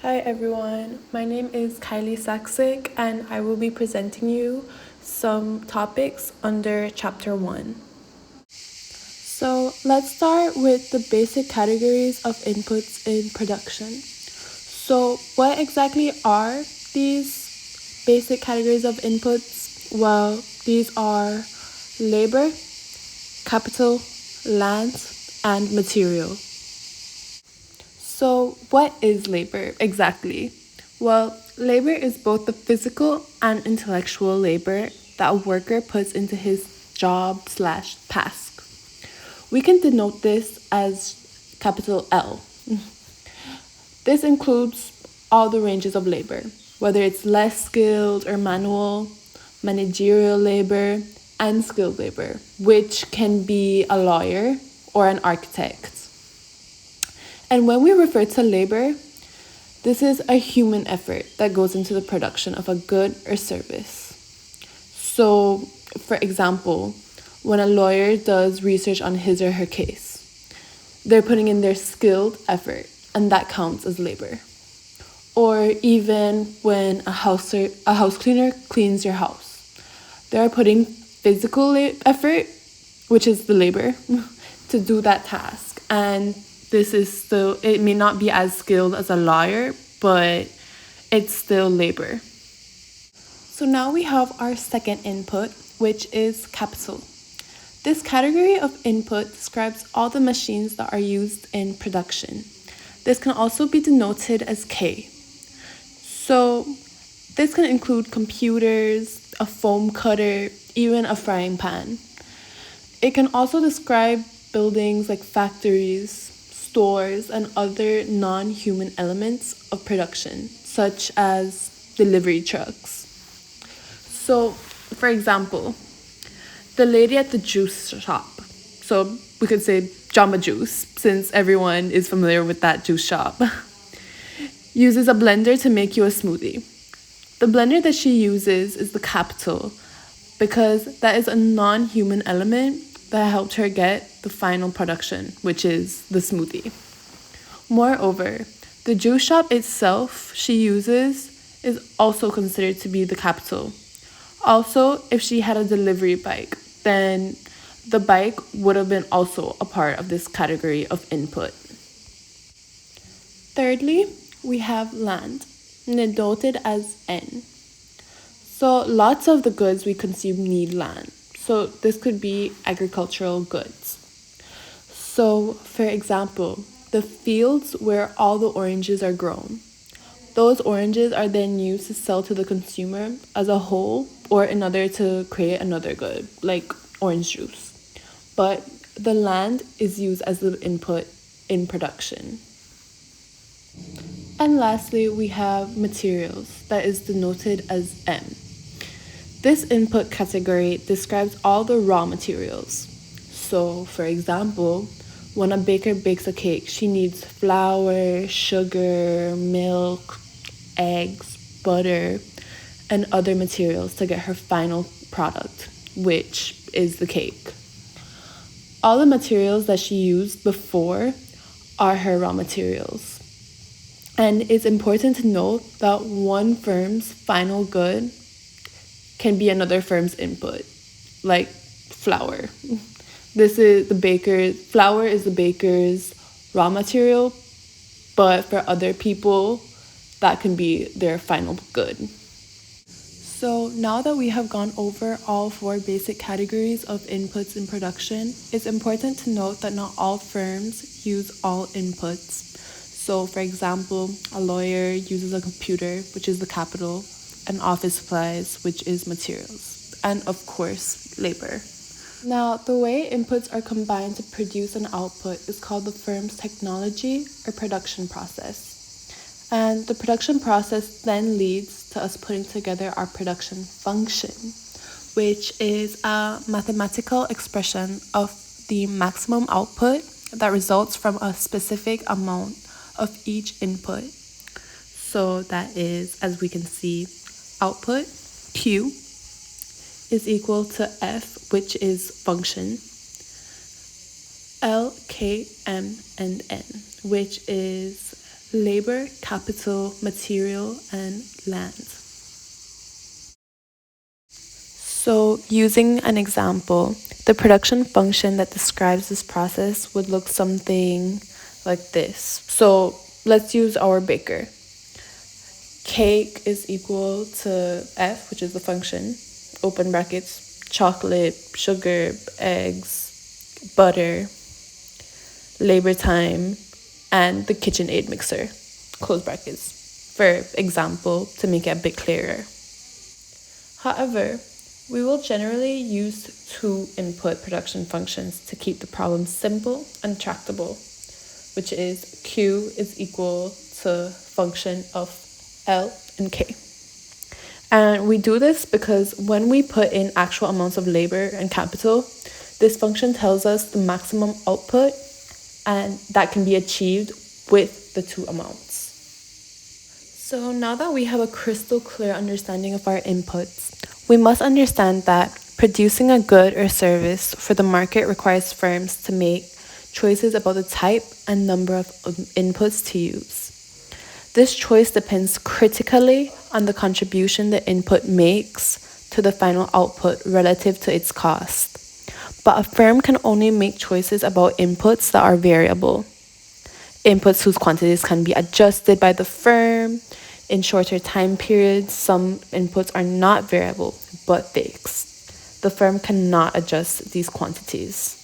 Hi everyone, my name is Kylie Saksik and I will be presenting you some topics under chapter 1. So let's start with the basic categories of inputs in production. So what exactly are these basic categories of inputs? Well, these are labor, capital, land, and material. So, what is labor exactly? Well, labor is both the physical and intellectual labor that a worker puts into his job/task. We can denote this as capital L. This includes all the ranges of labor, whether it's less skilled or manual, managerial labor, and skilled labor, which can be a lawyer or an architect. And when we refer to labor, this is a human effort that goes into the production of a good or service. So, for example, when a lawyer does research on his or her case, they're putting in their skilled effort, and that counts as labor. Or even when a house cleaner cleans your house, they're putting physical effort, which is the labor, to do that task. And this is still, it may not be as skilled as a lawyer, but it's still labor. So now we have our second input, which is capital. This category of input describes all the machines that are used in production. This can also be denoted as K. So this can include computers, a foam cutter, even a frying pan. It can also describe buildings like factories, stores, and other non-human elements of production, such as delivery trucks. So, for example, the lady at the juice shop, so we could say Jamba Juice, since everyone is familiar with that juice shop, uses a blender to make you a smoothie. The blender that she uses is the capital, because that is a non-human element that helped her get the final production, which is the smoothie. Moreover, the juice shop itself she uses is also considered to be the capital. Also, if she had a delivery bike, then the bike would have been also a part of this category of input. Thirdly, we have land, denoted as N. So lots of the goods we consume need land. So this could be agricultural goods. So for example, the fields where all the oranges are grown. Those oranges are then used to sell to the consumer as a whole or in order to create another good, like orange juice. But the land is used as the input in production. And lastly, we have materials, that is denoted as M. This input category describes all the raw materials. So, for example, when a baker bakes a cake, she needs flour, sugar, milk, eggs, butter, and other materials to get her final product, which is the cake. All the materials that she used before are her raw materials. And it's important to note that one firm's final good can be another firm's input, like flour. Flour is the baker's raw material, but for other people, that can be their final good. So now that we have gone over all 4 basic categories of inputs in production, it's important to note that not all firms use all inputs. So for example, a lawyer uses a computer, which is the capital, and office supplies, which is materials, and of course, labor. Now, the way inputs are combined to produce an output is called the firm's technology or production process. And the production process then leads to us putting together our production function, which is a mathematical expression of the maximum output that results from a specific amount of each input. So that is, as we can see, output Q is equal to F, which is function, L, K, M, and N, which is labor, capital, material, and land. So, using an example, the production function that describes this process would look something like this. So, let's use our baker. Cake is equal to F, which is the function, open brackets, chocolate, sugar, eggs, butter, labor time, and the KitchenAid mixer, close brackets, for example, to make it a bit clearer. However, we will generally use two input production functions to keep the problem simple and tractable, which is Q is equal to function of L and K. And we do this because when we put in actual amounts of labor and capital, this function tells us the maximum output, and that can be achieved with the two amounts. So now that we have a crystal clear understanding of our inputs, we must understand that producing a good or service for the market requires firms to make choices about the type and number of inputs to use. This choice depends critically on the contribution the input makes to the final output relative to its cost. But a firm can only make choices about inputs that are variable. Inputs whose quantities can be adjusted by the firm. In shorter time periods, some inputs are not variable but fixed. The firm cannot adjust these quantities.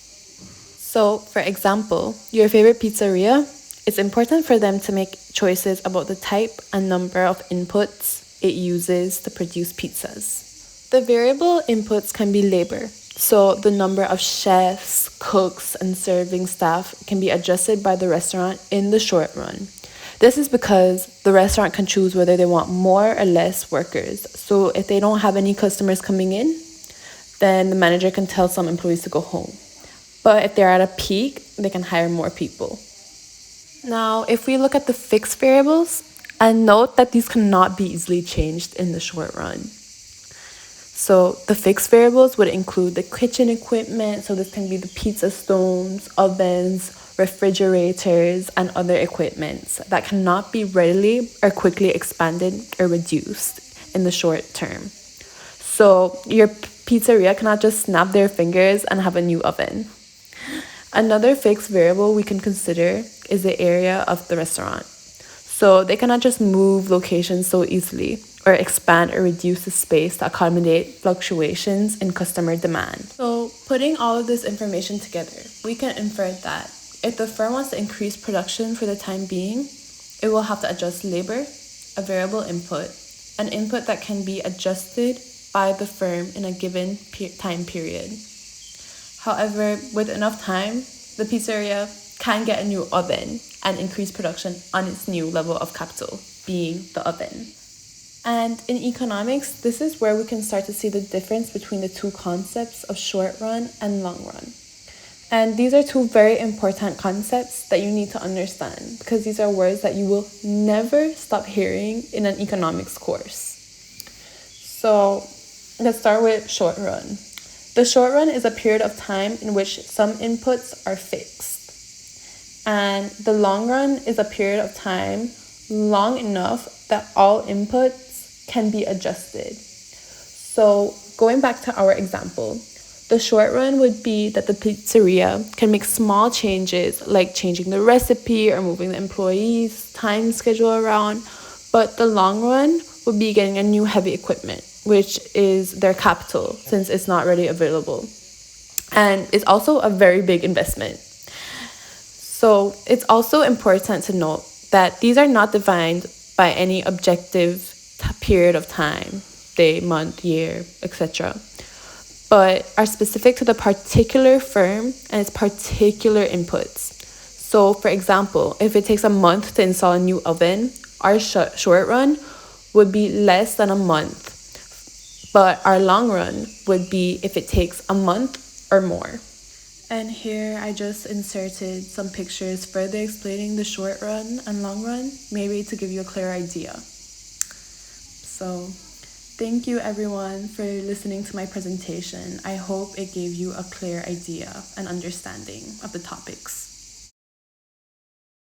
So, for example, your favorite pizzeria, it's important for them to make choices about the type and number of inputs it uses to produce pizzas. The variable inputs can be labor. So the number of chefs, cooks, and serving staff can be adjusted by the restaurant in the short run. This is because the restaurant can choose whether they want more or less workers. So if they don't have any customers coming in, then the manager can tell some employees to go home. But if they're at a peak, they can hire more people. Now, if we look at the fixed variables, and note that these cannot be easily changed in the short run. So the fixed variables would include the kitchen equipment, so this can be the pizza stones, ovens, refrigerators, and other equipments that cannot be readily or quickly expanded or reduced in the short term. So your pizzeria cannot just snap their fingers and have a new oven. Another fixed variable we can consider is the area of the restaurant. So they cannot just move locations so easily or expand or reduce the space to accommodate fluctuations in customer demand. So putting all of this information together, we can infer that if the firm wants to increase production for the time being, it will have to adjust labor, a variable input, an input that can be adjusted by the firm in a given time period. However, with enough time, the pizzeria can get a new oven and increase production on its new level of capital, being the oven. And in economics, this is where we can start to see the difference between the two concepts of short run and long run. And these are two very important concepts that you need to understand because these are words that you will never stop hearing in an economics course. So let's start with short run. The short run is a period of time in which some inputs are fixed. And the long run is a period of time long enough that all inputs can be adjusted. So going back to our example, the short run would be that the pizzeria can make small changes like changing the recipe or moving the employees' time schedule around. But the long run would be getting a new heavy equipment, which is their capital since it's not readily available. And it's also a very big investment. So it's also important to note that these are not defined by any objective period of time, day, month, year, etc., but are specific to the particular firm and its particular inputs. So for example, if it takes a month to install a new oven, our short run would be less than a month, but our long run would be if it takes a month or more. And here I just inserted some pictures further explaining the short run and long run, maybe to give you a clear idea. So thank you everyone for listening to my presentation. I hope it gave you a clear idea and understanding of the topics.